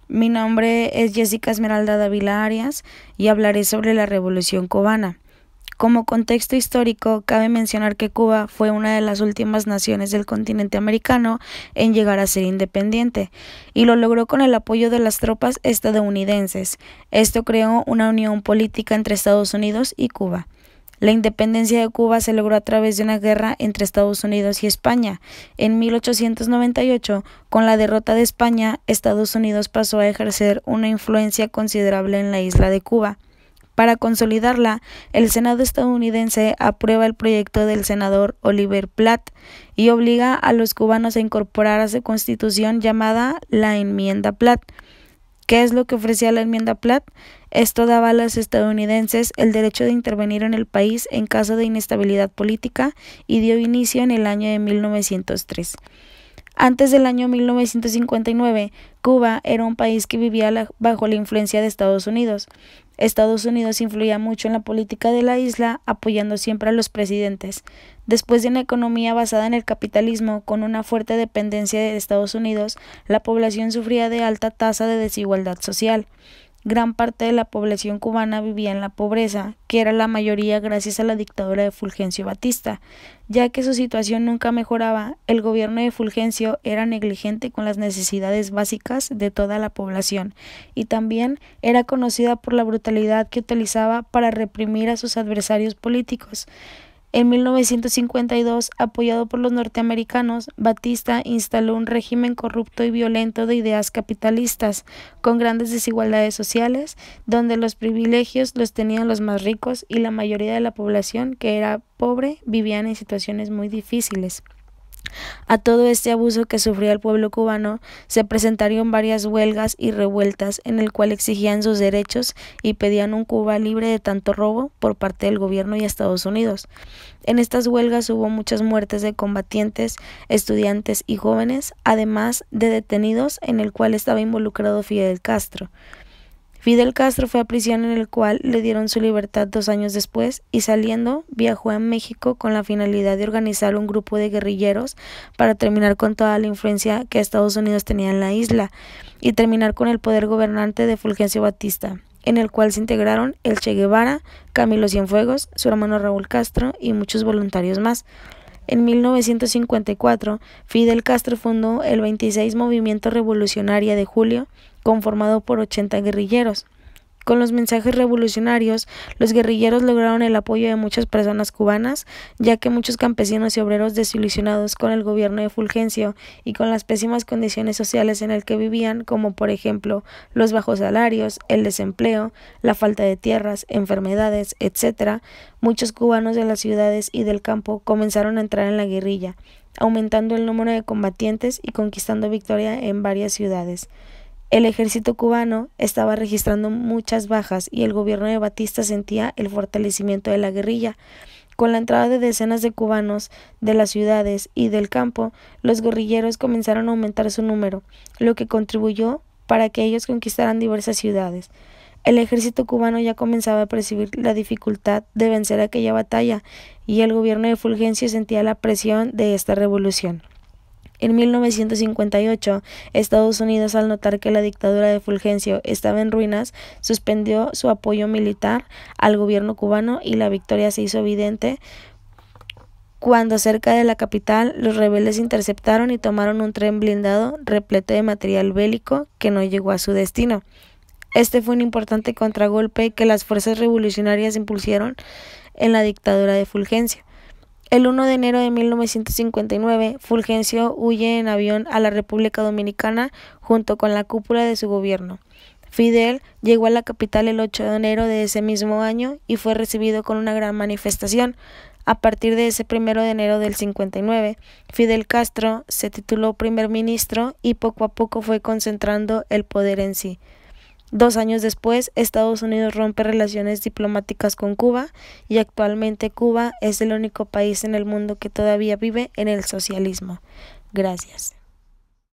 Mi nombre es Jessica Esmeralda Dávila Arias y hablaré sobre la Revolución Cubana. Como contexto histórico, cabe mencionar que Cuba fue una de las últimas naciones del continente americano en llegar a ser independiente, y lo logró con el apoyo de las tropas estadounidenses. Esto creó una unión política entre Estados Unidos y Cuba. La independencia de Cuba se logró a través de una guerra entre Estados Unidos y España. En 1898, con la derrota de España, Estados Unidos pasó a ejercer una influencia considerable en la isla de Cuba. Para consolidarla, el Senado estadounidense aprueba el proyecto del senador Oliver Platt y obliga a los cubanos a incorporar a su constitución llamada la Enmienda Platt. ¿Qué es lo que ofrecía la Enmienda Platt? Esto daba a los estadounidenses el derecho de intervenir en el país en caso de inestabilidad política y dio inicio en el año de 1903. Antes del año 1959, Cuba era un país que vivía bajo la influencia de Estados Unidos. Estados Unidos influía mucho en la política de la isla, apoyando siempre a los presidentes. Después de una economía basada en el capitalismo, con una fuerte dependencia de Estados Unidos, la población sufría de alta tasa de desigualdad social. Gran parte de la población cubana vivía en la pobreza, que era la mayoría gracias a la dictadura de Fulgencio Batista. Ya que su situación nunca mejoraba, el gobierno de Fulgencio era negligente con las necesidades básicas de toda la población, y también era conocida por la brutalidad que utilizaba para reprimir a sus adversarios políticos. En 1952, apoyado por los norteamericanos, Batista instaló un régimen corrupto y violento de ideas capitalistas, con grandes desigualdades sociales, donde los privilegios los tenían los más ricos y la mayoría de la población, que era pobre, vivían en situaciones muy difíciles. A todo este abuso que sufría el pueblo cubano se presentaron varias huelgas y revueltas en el cual exigían sus derechos y pedían un Cuba libre de tanto robo por parte del gobierno y Estados Unidos. En estas huelgas hubo muchas muertes de combatientes, estudiantes y jóvenes, además de detenidos en el cual estaba involucrado Fidel Castro. Fidel Castro fue a prisión, en el cual le dieron su libertad 2 años después, y saliendo viajó a México con la finalidad de organizar un grupo de guerrilleros para terminar con toda la influencia que Estados Unidos tenía en la isla y terminar con el poder gobernante de Fulgencio Batista, en el cual se integraron el Che Guevara, Camilo Cienfuegos, su hermano Raúl Castro y muchos voluntarios más. En 1954, Fidel Castro fundó el 26 Movimiento Revolucionario de Julio, conformado por 80 guerrilleros. Con los mensajes revolucionarios, los guerrilleros lograron el apoyo de muchas personas cubanas, ya que muchos campesinos y obreros desilusionados con el gobierno de Fulgencio y con las pésimas condiciones sociales en las que vivían, como por ejemplo los bajos salarios, el desempleo, la falta de tierras, enfermedades, etc., muchos cubanos de las ciudades y del campo comenzaron a entrar en la guerrilla, aumentando el número de combatientes y conquistando victoria en varias ciudades. El ejército cubano estaba registrando muchas bajas y el gobierno de Batista sentía el fortalecimiento de la guerrilla. Con la entrada de decenas de cubanos de las ciudades y del campo, los guerrilleros comenzaron a aumentar su número, lo que contribuyó para que ellos conquistaran diversas ciudades. El ejército cubano ya comenzaba a percibir la dificultad de vencer aquella batalla, y el gobierno de Fulgencio sentía la presión de esta revolución. En 1958, Estados Unidos, al notar que la dictadura de Fulgencio estaba en ruinas, suspendió su apoyo militar al gobierno cubano, y la victoria se hizo evidente cuando cerca de la capital los rebeldes interceptaron y tomaron un tren blindado repleto de material bélico que no llegó a su destino. Este fue un importante contragolpe que las fuerzas revolucionarias impusieron en la dictadura de Fulgencio. El 1 de enero de 1959, Fulgencio huye en avión a la República Dominicana junto con la cúpula de su gobierno. Fidel llegó a la capital el 8 de enero de ese mismo año y fue recibido con una gran manifestación. A partir de ese 1 de enero del 59, Fidel Castro se tituló primer ministro y poco a poco fue concentrando el poder en sí. 2 años después, Estados Unidos rompe relaciones diplomáticas con Cuba, y actualmente Cuba es el único país en el mundo que todavía vive en el socialismo. Gracias.